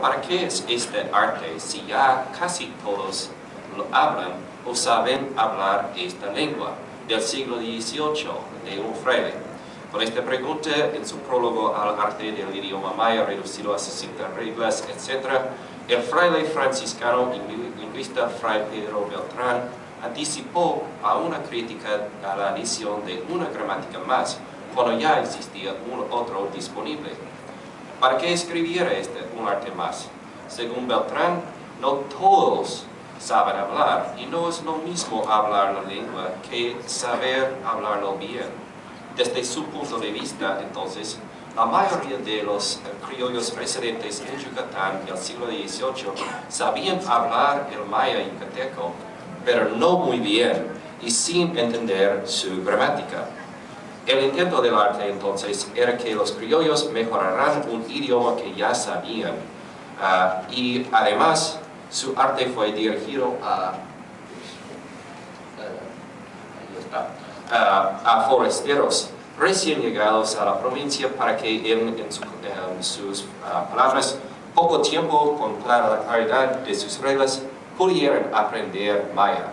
¿para qué es este arte si ya casi todos lo hablan o saben hablar esta lengua? Del siglo XVIII, de un fraile. Con esta pregunta, en su prólogo al arte del idioma maya reducido a 60 reglas, etc., el fraile franciscano y lingüista Fray Pedro Beltrán anticipó a una crítica a la adición de una gramática más, cuando ya existía otro disponible. ¿Para qué escribiera un arte más? Según Beltrán, no todos saben hablar, y no es lo mismo hablar la lengua que saber hablarlo bien. Desde su punto de vista, entonces, la mayoría de los criollos residentes en Yucatán del siglo XVIII sabían hablar el maya yucateco, pero no muy bien y sin entender su gramática. El intento del arte, entonces, era que los criollos mejoraran un idioma que ya sabían, y además su arte fue dirigido a foresteros recién llegados a la provincia para que en sus palabras, poco tiempo con clara claridad de sus reglas, pudieran aprender maya.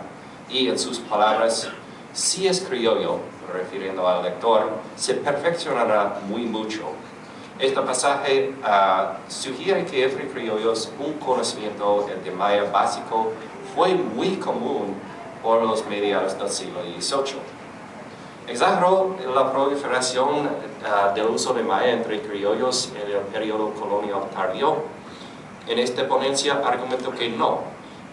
Y en sus palabras, si es criollo, refiriendo al lector, se perfeccionará muy mucho. Este pasaje sugiere que entre criollos un conocimiento de maya básico fue muy común por los mediados del siglo XVIII. Exageró la proliferación del uso de maya entre criollos en el periodo colonial tardío. En esta ponencia argumentó que no,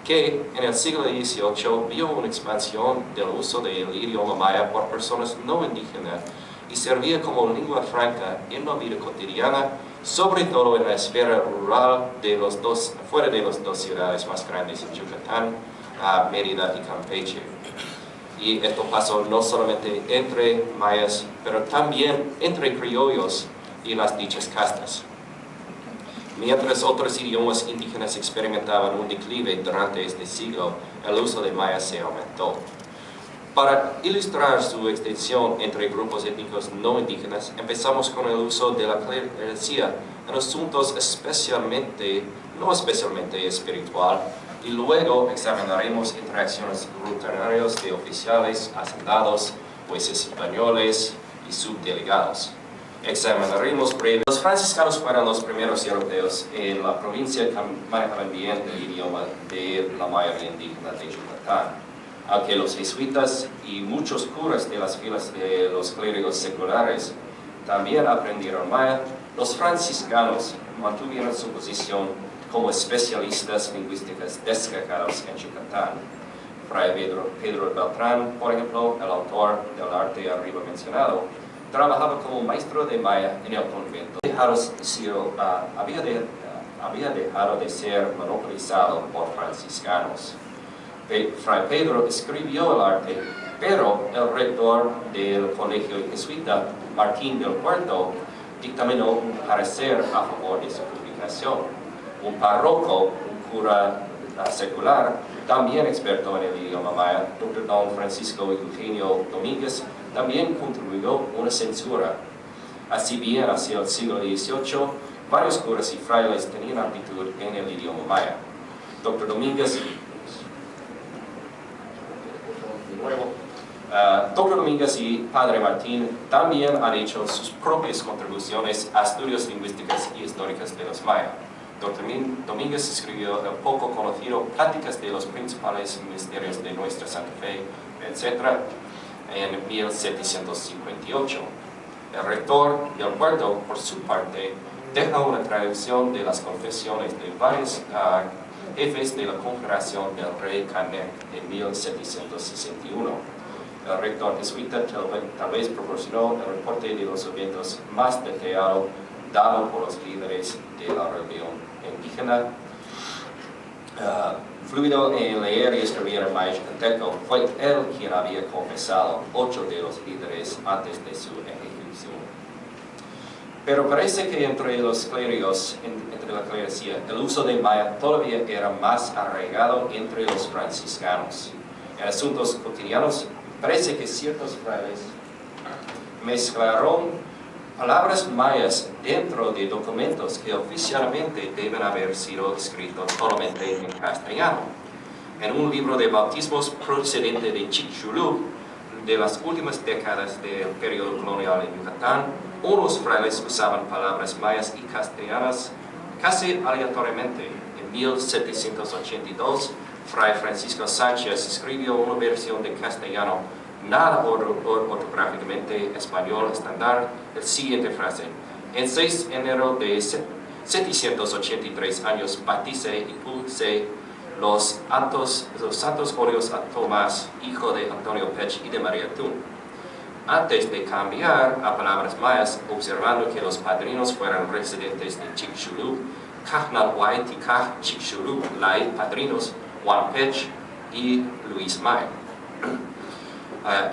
que en el siglo XVIII vio una expansión del uso del idioma maya por personas no indígenas y servía como lengua franca en la vida cotidiana, sobre todo en la esfera rural fuera de las dos ciudades más grandes en Yucatán, Mérida y Campeche. Y esto pasó no solamente entre mayas, pero también entre criollos y las dichas castas. Mientras otros idiomas indígenas experimentaban un declive durante este siglo, el uso de maya se aumentó. Para ilustrar su extensión entre grupos étnicos no indígenas, empezamos con el uso de la clerecía en asuntos no especialmente espiritual, y luego examinaremos interacciones rutinarias de oficiales, hacendados, jueces españoles y subdelegados. Examinaremos brevemente. Los franciscanos fueron los primeros europeos en la provincia que manejaban bien el idioma de la mayoría indígena de Yucatán. Aunque los jesuitas y muchos curas de las filas de los clérigos seculares también aprendieron maya, los franciscanos mantuvieron su posición como especialistas lingüísticos destacados en Yucatán. Fray Pedro Beltrán, por ejemplo, el autor del arte arriba mencionado, trabajaba como maestro de maya en el convento. Había dejado de ser monopolizado por franciscanos. Fray Pedro escribió el arte, pero el rector del colegio jesuita, Martín del Puerto, dictaminó un parecer a favor de su publicación. Un párroco, un cura secular, también experto en el idioma maya, Dr. Don Francisco Eugenio Domínguez, también contribuyó una censura. Así bien, hacia el siglo XVIII, varios curas y frailes tenían aptitud en el idioma maya. Dr. Domínguez y Padre Martín también han hecho sus propias contribuciones a estudios lingüísticos y históricos de los mayas. Dr. Domínguez escribió el poco conocido Pláticas de los principales misterios de nuestra Santa Fe, etc., en 1758. El rector del Puerto, por su parte, deja una traducción de las confesiones de varios jefes de la Congregación del Rey Canek en 1761. El rector jesuita tal vez proporcionó el reporte de los eventos más detallado dado por los líderes de la rebelión indígena. Fluido en leer y escribir en maya yucateco, fue él quien había confesado 8 de los líderes antes de su ejecución. Pero parece que entre los clérigos, entre la clerecía, el uso de maya todavía era más arraigado entre los franciscanos. En asuntos cotidianos, parece que ciertos frailes mezclaron palabras mayas dentro de documentos que oficialmente deben haber sido escritos solamente en castellano. En un libro de bautismos procedente de Chicxulub, de las últimas décadas del periodo colonial en Yucatán, unos frailes usaban palabras mayas y castellanas casi aleatoriamente. En 1782, Fray Francisco Sánchez escribió una versión de castellano nada ortográficamente español estándar, la siguiente frase: en 6 de enero de 783 años bauticé y puse los santos óleos a Tomás, hijo de Antonio Pech y de María Tun. Antes de cambiar a palabras mayas, observando que los padrinos fueran residentes de Chicxulub, Cahnalhuay, Ticaj, Chicxulub, Lai, padrinos, Juan Pech y Luis May.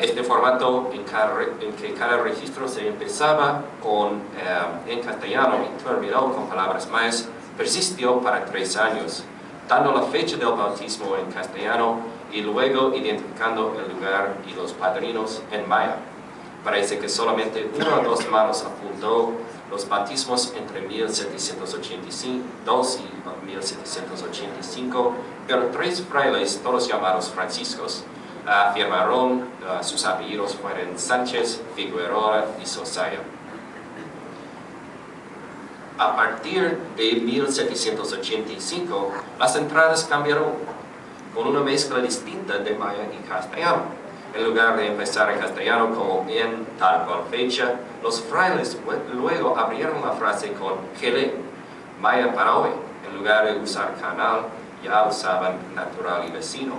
Este formato en que cada registro se empezaba en castellano y terminó con palabras mayas persistió para 3 años, dando la fecha del bautismo en castellano y luego identificando el lugar y los padrinos en maya. Parece que solamente 1 o 2 manos apuntó los bautismos entre 1782 y 1785, pero 3 frailes, todos llamados franciscos, afirmaron sus apellidos fueron Sánchez, Figueroa y Sosaya. A partir de 1785, las entradas cambiaron, con una mezcla distinta de maya y castellano. En lugar de empezar en castellano como en tal cual fecha, los frailes luego abrieron la frase con Quele, maya para hoy. En lugar de usar canal, ya usaban natural y vecino.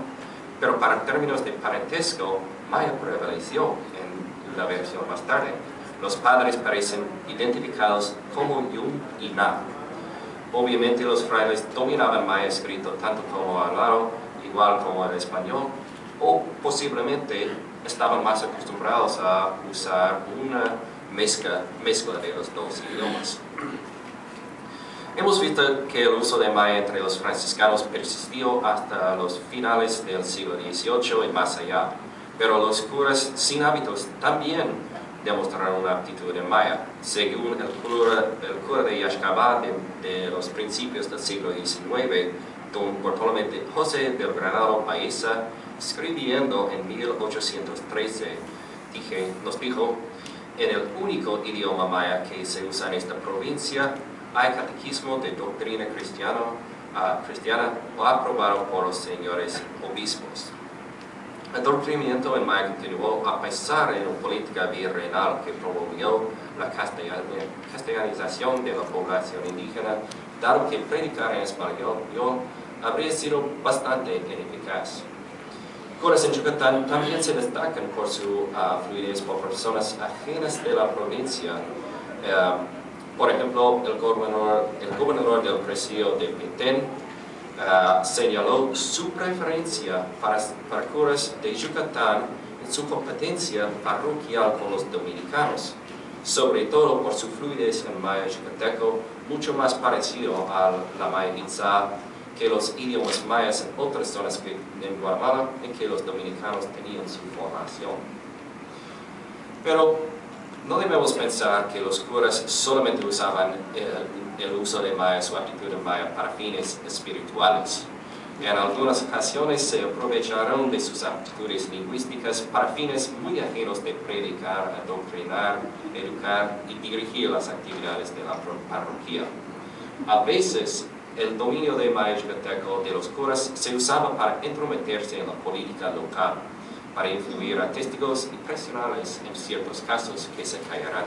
Pero para términos de parentesco, maya prevaleció en la versión más tarde. Los padres parecen identificados como Yun y Na. Obviamente los frailes dominaban maya escrito tanto como hablado, igual como el español, o posiblemente estaban más acostumbrados a usar una mezcla de los dos idiomas. Hemos visto que el uso de maya entre los franciscanos persistió hasta los finales del siglo XVIII y más allá, pero los curas sin hábitos también demostraron una aptitud en maya. Según el cura de Yaxcabá de los principios del siglo XIX, don Bartolomé de José del Granado Baeza, escribiendo en 1813, nos dijo: en el único idioma maya que se usa en esta provincia hay catequismo de doctrina cristiana aprobado por los señores obispos. El adoctrinamiento en maya continuó a pesar de una política virreinal que promovió la castellanización de la población indígena, dado que predicar en español habría sido bastante ineficaz. Curas en Yucatán también se destacan por su fluidez por personas ajenas de la provincia. Por ejemplo, el gobernador del presidio de Petén señaló su preferencia para curas de Yucatán en su competencia parroquial con los dominicanos, sobre todo por su fluidez en maya yucateco, mucho más parecido a la maya itzá que los idiomas mayas en otras zonas en Guatemala en que los dominicanos tenían su formación. Pero no debemos pensar que los curas solamente usaban el uso de maya, su aptitud en maya, para fines espirituales. En algunas ocasiones se aprovecharon de sus aptitudes lingüísticas para fines muy ajenos de predicar, adoctrinar, educar y dirigir las actividades de la parroquia. A veces, el dominio de maya yucateco de los curas se usaba para entrometerse en la política local, para influir a testigos y presionarles en ciertos casos que se callarán.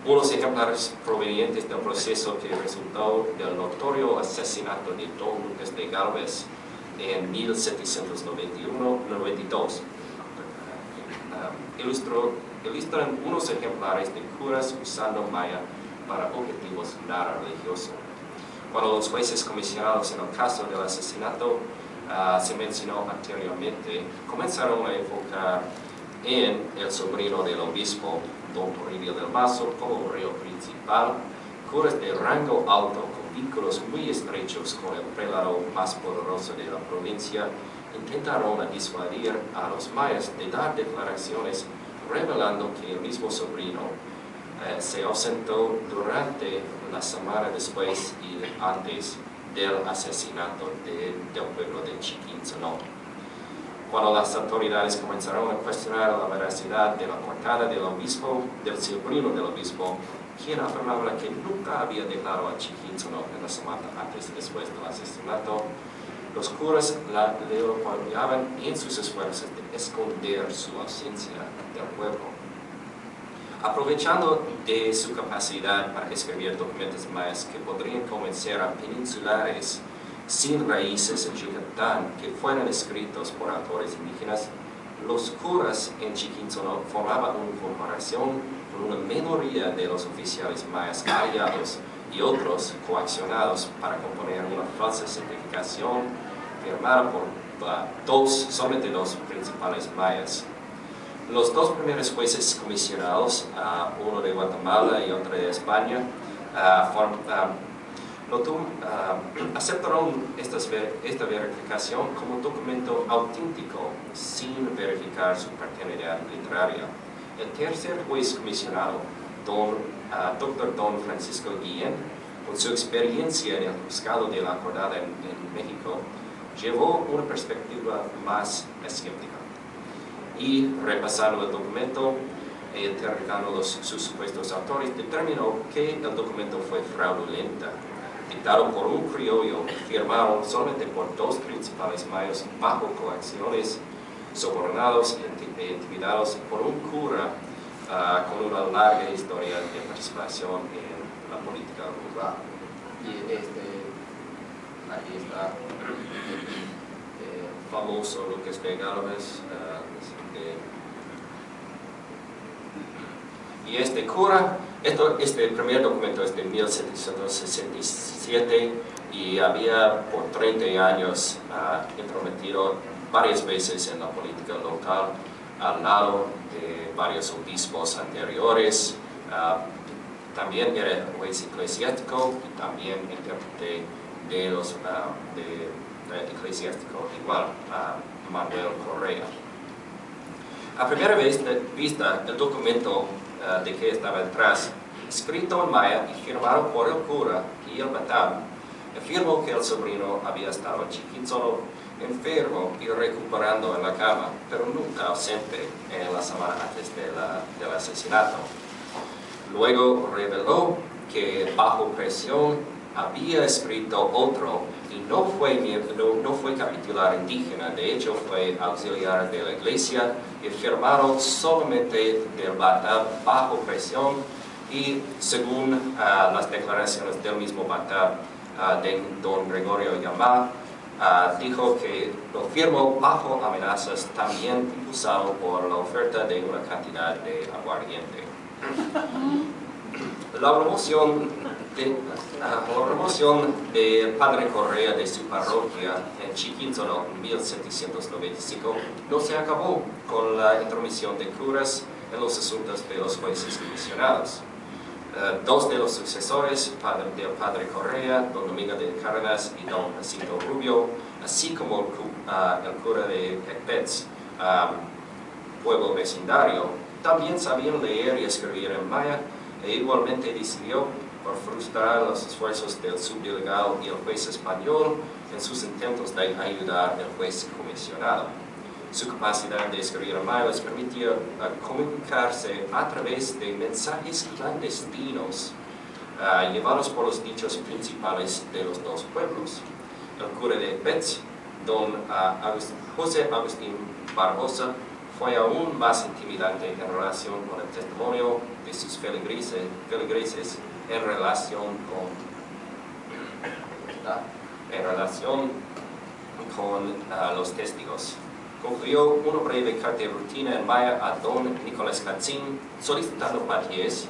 Unos ejemplares provenientes del proceso que resultó del notorio asesinato de Don Lucas de Gálvez en 1792 ilustran unos ejemplares de curas usando maya para objetivos nada religiosos. Cuando los jueces comisionados en el caso del asesinato se mencionó anteriormente, comenzaron a enfocar en el sobrino del obispo, don Toribio del Mazo, como reo principal, curas de rango alto con vínculos muy estrechos con el prelado más poderoso de la provincia, intentaron disuadir a los mayas de dar declaraciones revelando que el mismo sobrino se ausentó durante la semana después y antes del asesinato del pueblo de Chiquinzonó. Cuando las autoridades comenzaron a cuestionar la veracidad de la portada del obispo, del sobrino del obispo, quien afirmaba que nunca había dejado a Chiquinzonó en la semana antes y después del asesinato, los curas le apoyaban en sus esfuerzos de esconder su ausencia del pueblo. Aprovechando de su capacidad para escribir documentos mayas que podrían convencer a peninsulares sin raíces en Yucatán que fueran escritos por autores indígenas, los curas en Chiquinzonó formaban una corporación con una minoría de los oficiales mayas aliados y otros coaccionados para componer una falsa certificación firmada por solamente dos principales mayas. Los dos primeros jueces comisionados, uno de Guatemala y otro de España, aceptaron esta verificación como documento auténtico sin verificar su paternidad literaria. El tercer juez comisionado, Dr. Don Francisco Guillén, con su experiencia en el juzgado de la acordada en México, llevó una perspectiva más escéptica. Y repasando el documento e interrogando sus supuestos autores, determinó que el documento fue fraudulento, dictado por un criollo, firmado solamente por dos principales mayas bajo coacciones, sobornados e intimidados por un cura con una larga historia de participación en la política rural. Y ahí está famoso Lucas de Gálvez. Y este cura, este primer documento es de 1767 y había por 30 años intrometido varias veces en la política local al lado de varios obispos anteriores. También era juez eclesiástico y también intérprete de los eclesiástico igual a Manuel Correa. A primera vista, el documento de que estaba detrás, escrito en maya y firmado por el cura y el batán, afirmó que el sobrino había estado en Chiquinzonó enfermo y recuperando en la cama, pero nunca ausente en la semana antes del asesinato. Luego reveló que bajo presión había escrito otro y no fue capitular indígena, de hecho fue auxiliar de la iglesia y firmaron solamente del batán bajo presión y según las declaraciones del mismo batán de don Gregorio Yamá, dijo que lo firmó bajo amenazas también impulsado por la oferta de una cantidad de aguardiente. La remoción del padre Correa de su parroquia en Chiquinzonó en 1795 no se acabó con la intromisión de curas en los asuntos de los jueces comisionados. Dos de los sucesores del padre Correa, don Domingo de Cárdenas y don Jacinto Rubio, así como el cura de Ecpetz, pueblo vecindario, también sabían leer y escribir en maya e igualmente decidió por frustrar los esfuerzos del subdelegado y el juez español en sus intentos de ayudar al juez comisionado. Su capacidad de escribir en maya les permitía comunicarse a través de mensajes clandestinos llevados por los dichos principales de los dos pueblos. El cura de Ecpetz, don José Agustín Barbosa, fue aún más intimidante en relación con el testimonio de sus feligreses en relación con los testigos. Concluyó una breve carta de rutina en maya a don Nicolás Catzín solicitando paties,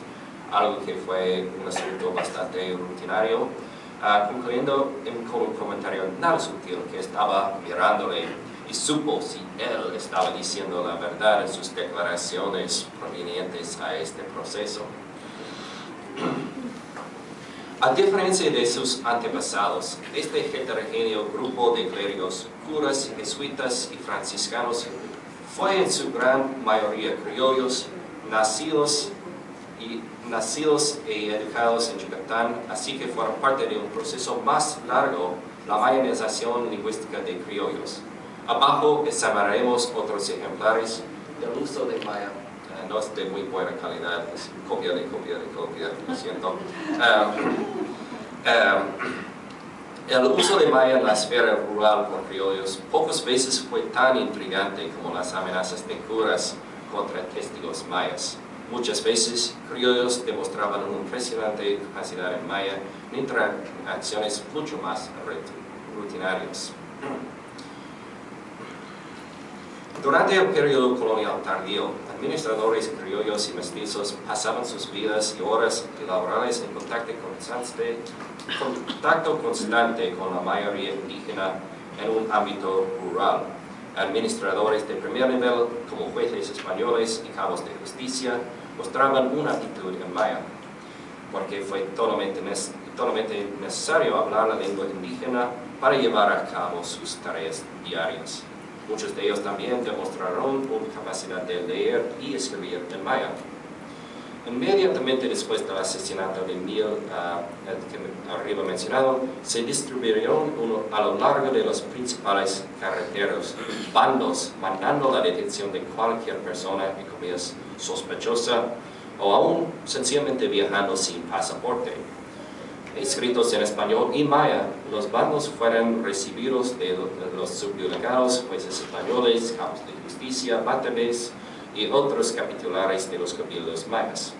algo que fue un asunto bastante rutinario, concluyendo con un comentario nada sutil que estaba mirándole y supo si él estaba diciendo la verdad en sus declaraciones provenientes a este proceso. A diferencia de sus antepasados, este heterogéneo grupo de clérigos, curas, jesuitas y franciscanos fue en su gran mayoría criollos, nacidos y nacidos y educados en Yucatán, así que fueron parte de un proceso más largo, la mayanización lingüística de criollos. Abajo examinaremos otros ejemplares del uso de maya. No es de muy buena calidad, es copia, lo siento. El uso de maya en la esfera rural por criollos pocas veces fue tan intrigante como las amenazas de curas contra testigos mayas. Muchas veces, criollos demostraban una impresionante capacidad en maya en interacciones mucho más rutinarias. Durante el periodo colonial tardío, administradores criollos y mestizos pasaban sus vidas y horas laborales en contacto constante con la mayoría indígena en un ámbito rural. Administradores de primer nivel, como jueces españoles y cabos de justicia, mostraban una actitud en maya, porque fue totalmente necesario hablar la lengua indígena para llevar a cabo sus tareas diarias. Muchos de ellos también demostraron una capacidad de leer y escribir en maya. Inmediatamente después del asesinato de Mil, que arriba mencionado, se distribuyeron a lo largo de los principales carreteros bandos mandando la detención de cualquier persona, entre comillas, sospechosa o aún sencillamente viajando sin pasaporte. Escritos en español y maya, los bandos fueron recibidos de los subdelegados, jueces españoles, cabos de justicia, bátebes y otros capitulares de los cabildos mayas.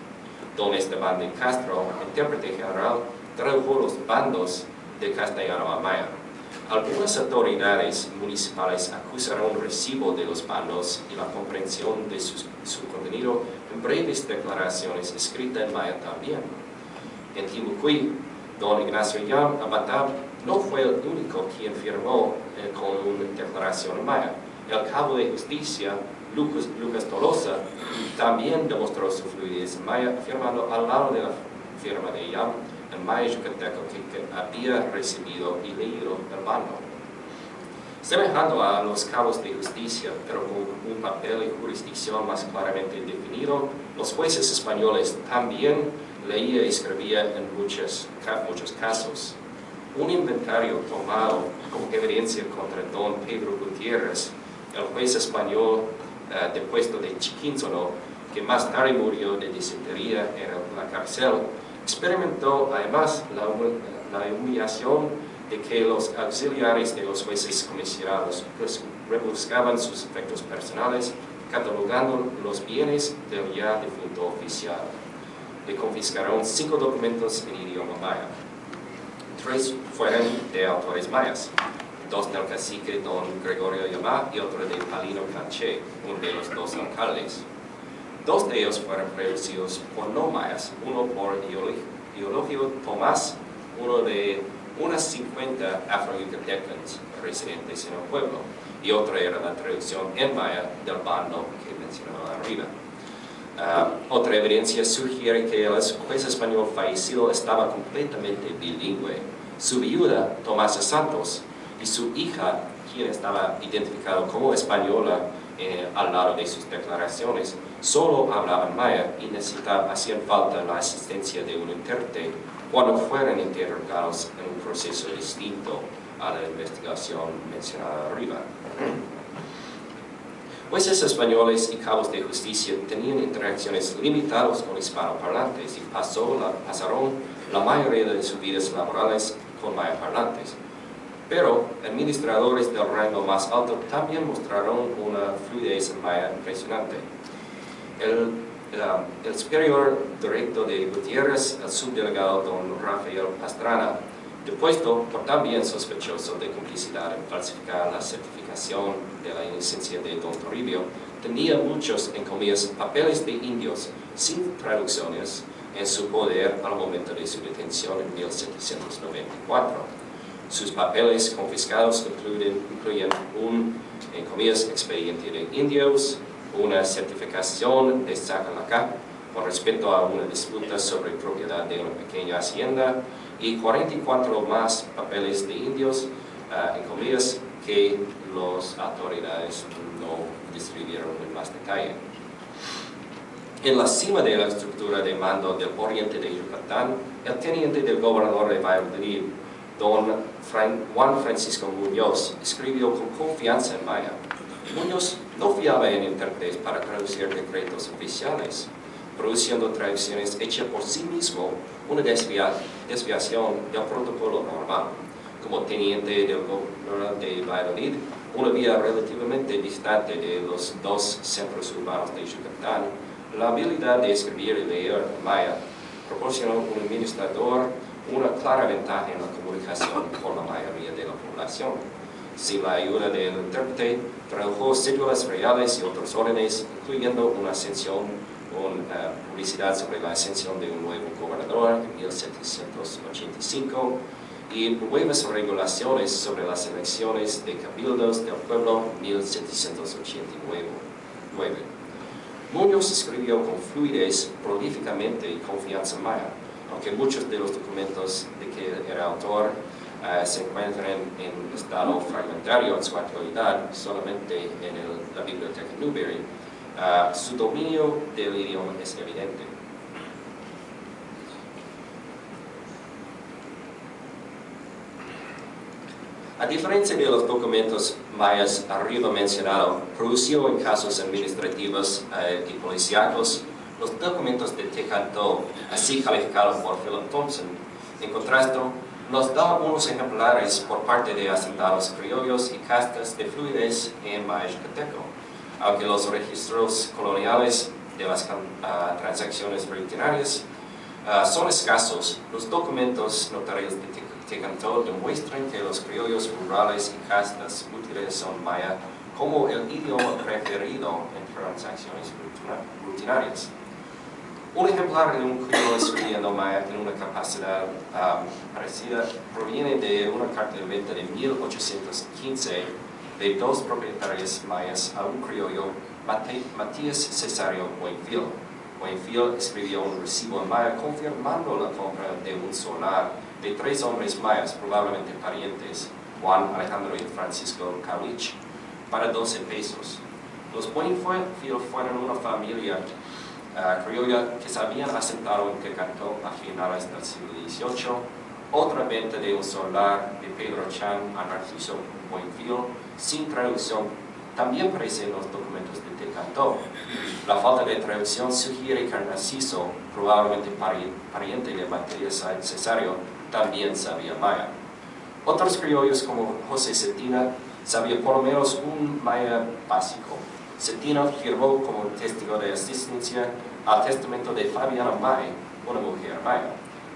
Don Esteban de Castro, intérprete general, tradujo los bandos de castellano a maya. Algunas autoridades municipales acusaron el recibo de los bandos y la comprensión de su contenido en breves declaraciones escritas en maya también. En Timucuy, don Ignacio Yam Abatab no fue el único quien firmó con una declaración en maya. El cabo de justicia, Lucas Tolosa, también demostró su fluidez en maya, firmando al lado de la firma de Yam en maya yucateco que había recibido y leído el bando. Semejando a los cabos de justicia, pero con un papel y jurisdicción más claramente definido, los jueces españoles también leía y escribía en muchos casos. Un inventario tomado como evidencia contra don Pedro Gutiérrez, el juez español depuesto de Chiquinzono, que más tarde murió de disentería en la cárcel, experimentó además la humillación de que los auxiliares de los jueces comisionados rebuscaban sus efectos personales, catalogando los bienes del ya difunto oficial. Le confiscaron 5 documentos en idioma maya. 3 fueron de autores mayas, 2 del cacique don Gregorio Yamá y otro de Palino Canché, uno de los 2 alcaldes. 2 de ellos fueron producidos por no mayas, uno por Eulogio Tomás, uno de unas 50 afro-yucatecos residentes en el pueblo, y otro era la traducción en maya del bando que mencionaba arriba. Otra evidencia sugiere que el juez español fallecido estaba completamente bilingüe. Su viuda, Tomasa Santos, y su hija, quien estaba identificada como española al lado de sus declaraciones, solo hablaban maya y hacían falta la asistencia de un intérprete cuando fueron interrogados en un proceso distinto a la investigación mencionada arriba. Jueces españoles y cabos de justicia tenían interacciones limitadas con hispanoparlantes y pasaron la mayoría de sus vidas laborales con mayaparlantes. Pero administradores del rango más alto también mostraron una fluidez en maya impresionante. El superior directo de Gutiérrez, el subdelegado don Rafael Pastrana, depuesto por también sospechoso de complicidad en falsificar la certificación de la inocencia de don Toribio, tenía muchos, en comillas, papeles de indios sin traducciones en su poder al momento de su detención en 1794. Sus papeles confiscados incluyen un, en comillas, expediente de indios, una certificación de Zacalaca con respecto a una disputa sobre propiedad de una pequeña hacienda y 44 más papeles de indios, en comillas, que las autoridades no describieron en más detalle. En la cima de la estructura de mando del oriente de Yucatán, el teniente del gobernador de Valladolid, don Juan Francisco Muñoz, escribió con confianza en maya. Muñoz no fiaba en intérpretes para traducir decretos oficiales, produciendo traducciones hechas por sí mismo una desviación del protocolo normal. Como teniente del gobernador de Valladolid, una vía relativamente distante de los dos centros urbanos de Yucatán, la habilidad de escribir y leer maya proporcionó a un administrador una clara ventaja en la comunicación con la mayoría de la población. Sin la ayuda del intérprete, tradujo cédulas reales y otros órdenes, incluyendo una publicidad sobre la ascensión de un nuevo gobernador en 1785 y nuevas regulaciones sobre las elecciones de cabildos del pueblo en 1789. Muñoz escribió con fluidez, prolíficamente y confianza maya, aunque muchos de los documentos de que era autor se encuentran en estado fragmentario en su actualidad, solamente en la biblioteca Newbery. Su dominio del idioma es evidente. A diferencia de los documentos mayas arriba mencionados, produció en casos administrativos y policíacos, los documentos de Tecantó, así calificados por Philip Thompson, en contraste, nos da unos ejemplares por parte de asentados criollos y castas de fluidez en maya yucateco. Aunque los registros coloniales de las transacciones rutinarias son escasos, los documentos notarios de Tecantó demuestran que los criollos rurales y castas utilizan maya como el idioma preferido en transacciones rutinarias. Un ejemplar de un criollo escribiendo maya en una capacidad parecida proviene de una carta de venta de 1815 de dos propietarios mayas a un criollo, Matías Cesario Buenfil. Buenfil escribió un recibo en maya confirmando la compra de un solar de 3 hombres mayas, probablemente parientes, Juan, Alejandro y Francisco Calich, para 12 pesos. Los Buenfil fueron una familia criolla que se habían asentado en Tecantó a finales del siglo XVIII. Otra venta de un solar de Pedro Chan a Narciso Buenfil, sin traducción, también aparece en los documentos de Tecantó. La falta de traducción sugiere que Narciso, probablemente pariente de Matías Cesario, también sabía maya. Otros criollos como José Cetina sabía por lo menos un maya básico. Cetina firmó como testigo de asistencia al testamento de Fabiana May, una mujer maya.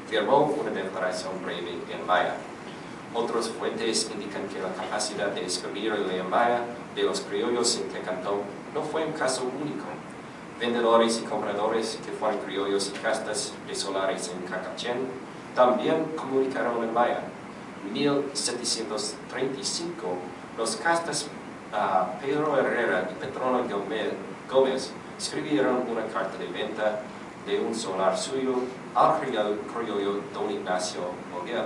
Firmó una declaración breve en maya. Otras fuentes indican que la capacidad de escribir y leer maya de los criollos en Tecantó no fue un caso único. Vendedores y compradores que fueron criollos y castas de solares en Cacachén también comunicaron en maya. En 1735, los castas Pedro Herrera y Petrona Gómez escribieron una carta de venta de un solar suyo al criollo don Ignacio Moguel.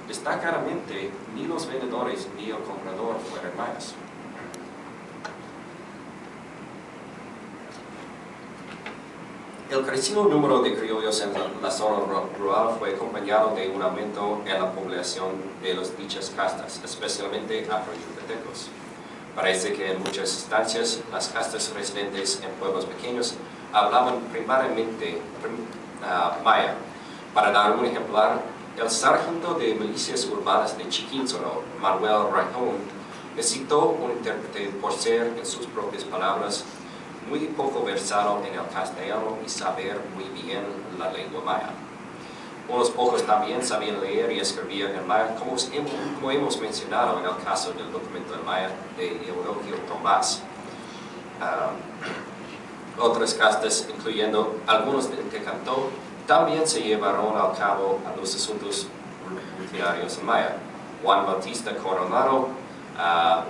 Destacadamente, ni los vendedores ni el comprador fueron mayas. El crecido número de criollos en la zona rural fue acompañado de un aumento en la población de las dichas castas, especialmente afro-yucatecos. Parece que en muchas instancias las castas residentes en pueblos pequeños hablaban primariamente maya. Para dar un ejemplar, el sargento de milicias urbanas de Chiquinzoro, Manuel Rajón, necesitó un intérprete por ser, en sus propias palabras, muy poco versado en el castellano y saber muy bien la lengua maya. Unos pocos también sabían leer y escribir en maya, como hemos mencionado en el caso del documento en maya de Eudoquio Tomás. Otras castas, incluyendo algunos de Tecantó, también se llevaron a cabo a los asuntos rutinarios en maya. Juan Bautista Coronado,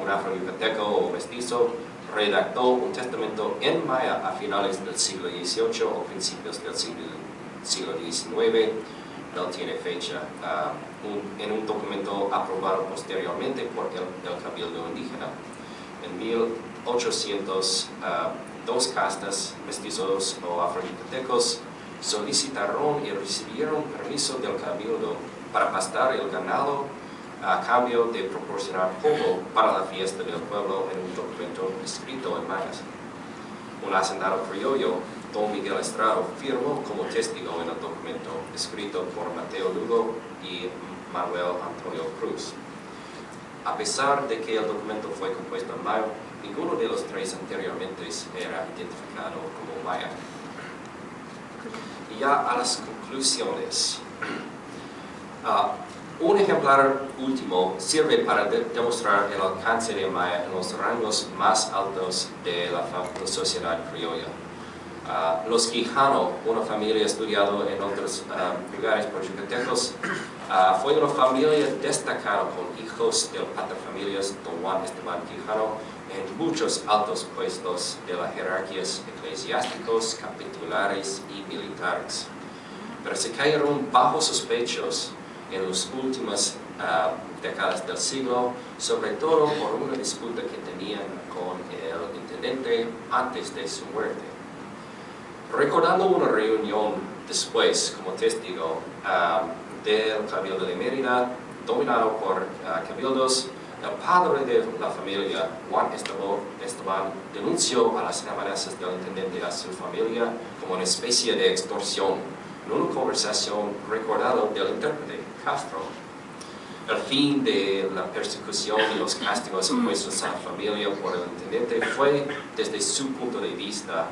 un afro-yucateco o mestizo, redactó un testamento en maya a finales del siglo XVIII o principios del siglo XIX. No tiene fecha, en un documento aprobado posteriormente por el Cabildo Indígena. En 1800, dos castas, mestizos o afro-yucatecos, solicitaron y recibieron permiso del cabildo para pastar el ganado a cambio de proporcionar polvo para la fiesta del pueblo en un documento escrito en mayas. Un hacendado criollo, Don Miguel Estrado, firmó como testigo en el documento escrito por Mateo Lugo y Manuel Antonio Cruz. A pesar de que el documento fue compuesto en mayo, ninguno de los tres anteriormente era identificado como maya. Y ya a las conclusiones. Un ejemplar último sirve para demostrar el alcance de maya en los rangos más altos de la sociedad criolla. Los Quijano, una familia estudiada en otros lugares por yucatecos, fue una familia destacada con hijos del paterfamilias Don Juan Esteban Quijano en muchos altos puestos de las jerarquías eclesiásticos, capitulares y militares. Pero se cayeron bajo sospechos en las últimas décadas del siglo, sobre todo por una disputa que tenían con el intendente antes de su muerte. Recordando una reunión después como testigo del Cabildo de Mérida, dominado por cabildos, el padre de la familia, Juan Esteban, denunció a las amenazas del intendente a su familia como una especie de extorsión en una conversación recordada del intérprete Castro. El fin de la persecución y los castigos impuestos a la familia por el intendente fue, desde su punto de vista,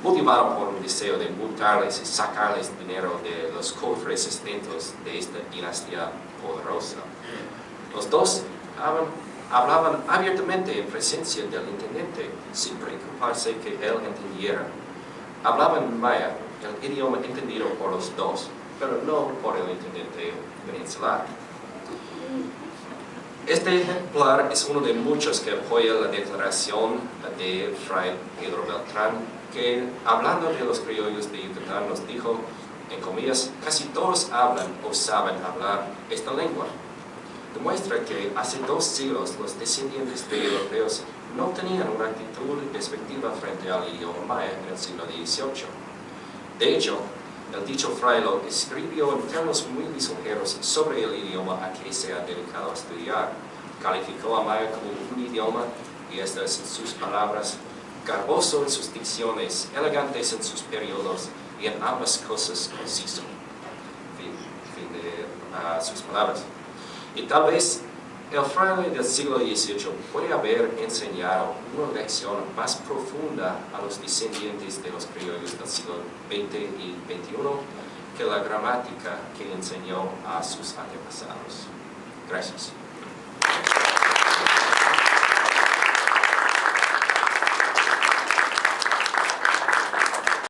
motivado por un deseo de multarles y sacarles dinero de los cofres extensos de esta dinastía poderosa. Los dos hablaban abiertamente en presencia del intendente, sin preocuparse que él entendiera. Hablaban en maya, el idioma entendido por los dos, pero no por el intendente peninsular. Este ejemplar es uno de muchos que apoya la declaración de Fray Pedro Beltrán, que hablando de los criollos de Yucatán nos dijo, en comillas, casi todos hablan o saben hablar esta lengua. Demuestra que hace 2 siglos los descendientes de europeos no tenían una actitud despectiva frente al idioma maya en el siglo XVIII. De hecho, el dicho fraile escribió en términos muy lisonjeros sobre el idioma a que se ha dedicado a estudiar. Calificó a maya como un idioma, y estas son sus palabras, garboso en sus dicciones, elegantes en sus periodos, y en ambas cosas conciso. Fin de sus palabras. Y tal vez el fraile del siglo XVIII puede haber enseñado una lección más profunda a los descendientes de los criollos del siglo XX y XXI que la gramática que enseñó a sus antepasados. Gracias.